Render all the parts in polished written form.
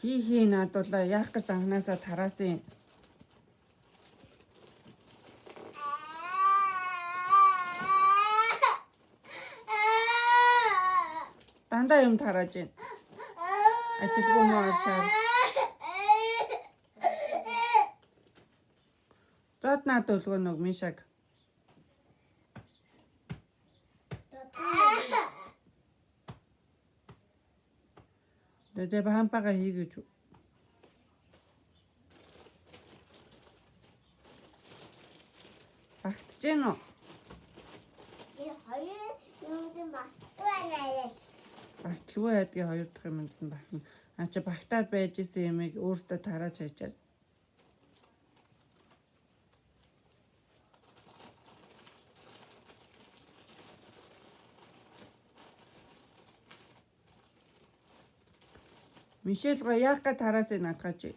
Хий надуулаа яах гэж анханасаа тараасан. Дандаа юм тарааж байна. Ажилгүй маашаа. Зод надуулгүй нэг мишаг. Дэдэ баампага хийгэж. Багтж гэнэ үү? Багтлгүй байдгийн хоёр дахь юмд нь багтна. Чи багтаад байж исэн юмыг өөртөө тарааж хайчаад. Мишель го яах гэж тараасан надгаа чи.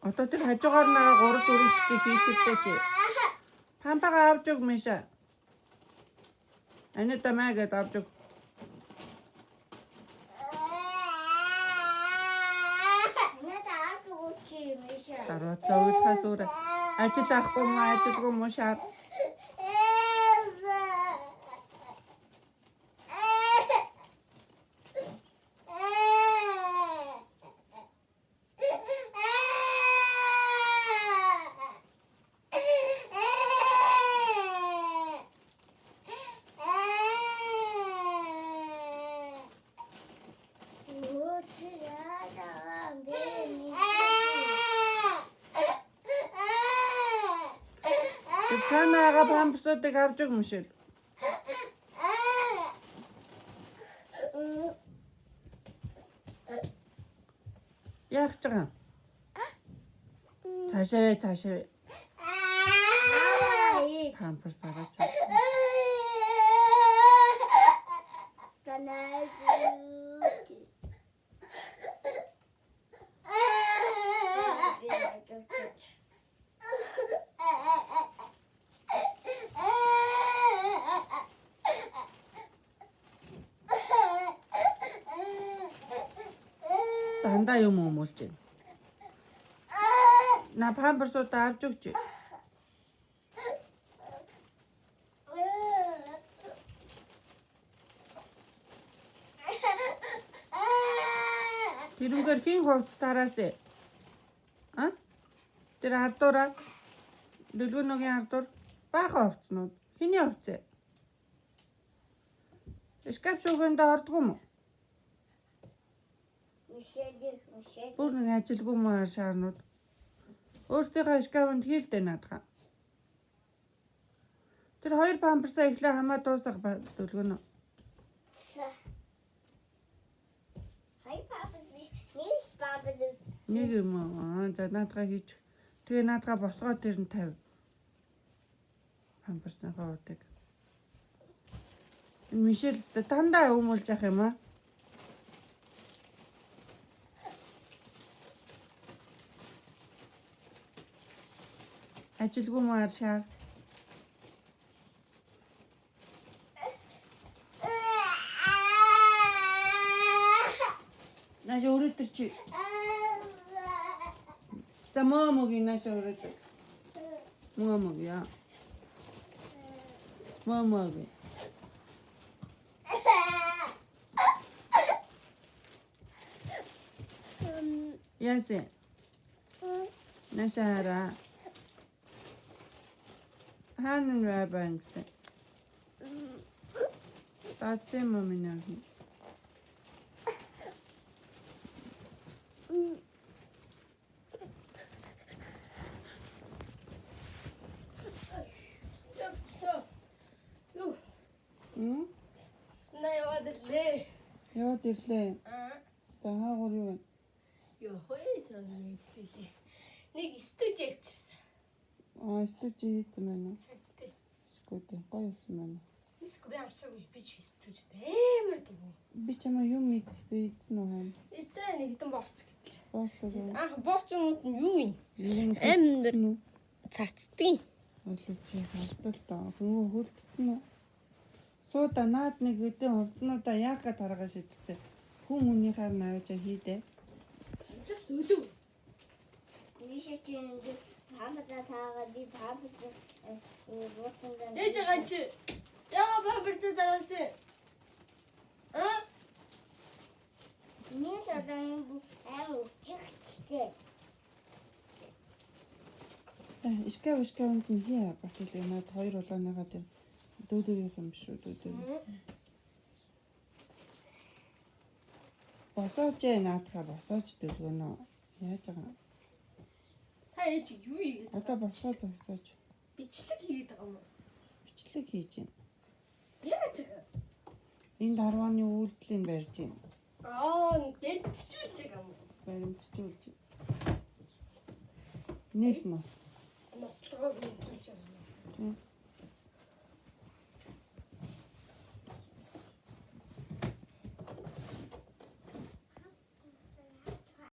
Одоо тэр хажуугаар нагаа 3 4 ширхэг хийчихлээ чи. Пампага авч өг Миша. Анита маягаад авч өг. Тараатлаа уйлхаас өөр ажил авахгүй муу шаар. Цаанаага памперсуудыг авч өг Мишель. Яах гэж байгаа? Цаашаа. Памперс тарааж. Дандаа юм өмүүлж байна. На памперсуудаа авч өгч. Тэрүүгээр хин хувцас тараасаа. Тэр ардуура. Дэлгүүрийн ардуур баахан хувцснууд. Хиний хувцас? Шкаф шүүгэнд ордгоо юм уу? Бүр нэг ажилгүй маа шаарнууд. Өөртөө шкафанд хийлдэ наадгаа. Тэр хоёр памперсаа ихлэ хамаа дуусах дэлгүүн. Нэг юм аа за наадгаа хийж. Тэгээ наадгаа босгоод тэр нь 50. Памперсаа хаадаг. Мишель дандаа өмүүлж явах юм аа. Ажилгүй маашаа. Нааша өрөөдөр чи. За мамогийн нааша өрөөдөр. Мамогия. Мамоги. Ясе. Нашара. Ханын рабангс. Татсе маминаги. Яваад ирлээ. За хаагур юу вэ? Юу хоёр тэрний ижлээ. Нэг стуж авчирсан. Стуж хийсэн байна уу? Тий. Скүүтэй гоё юм байна. Мэдгүй би амсаагүй би ч стуж амар дуу. Би чамаа юм мэдсэн ийдсэн үү хаа? Эцээ нэг хитэн борц гэтлээ. Боосоо. Борцнууд нь юу юм? Амд царцдгийн. Оличи хавдал та. Хөө хөлдсөн үү? Сууda наад нэг өдөө хувцнуудаа яг га таргаа шидчихэ. Хүн хүнийхээр навж хийдэ. Зөв өлөө. Мишечэн пампа таагаад би пампа вот Ээж байгаа чи. Яа памперс тараасан. Миний одоо энэ аим өчигчтэй. Ишкавнд нь хий батлээ наад хоёр улааныгаа тэр дүүдүүдийнх юм шүү дүүдүүд. Босооч наадхаа босооч дөлгөнө. Яаж байгаа? Та ээж юу ийгээд Одоо босоо зогсооч. бичлэг хийгээд байгаа юм уу? Бичлэг хийж байна. Яаж байгаа? Энд 10-ны үйлдэлийн барьж байна. Бэлтжүүлж байгаа юм уу? Баримтжуулж. Нийл мос. Нотлогоо бэлтжүүлж байгаа юм уу?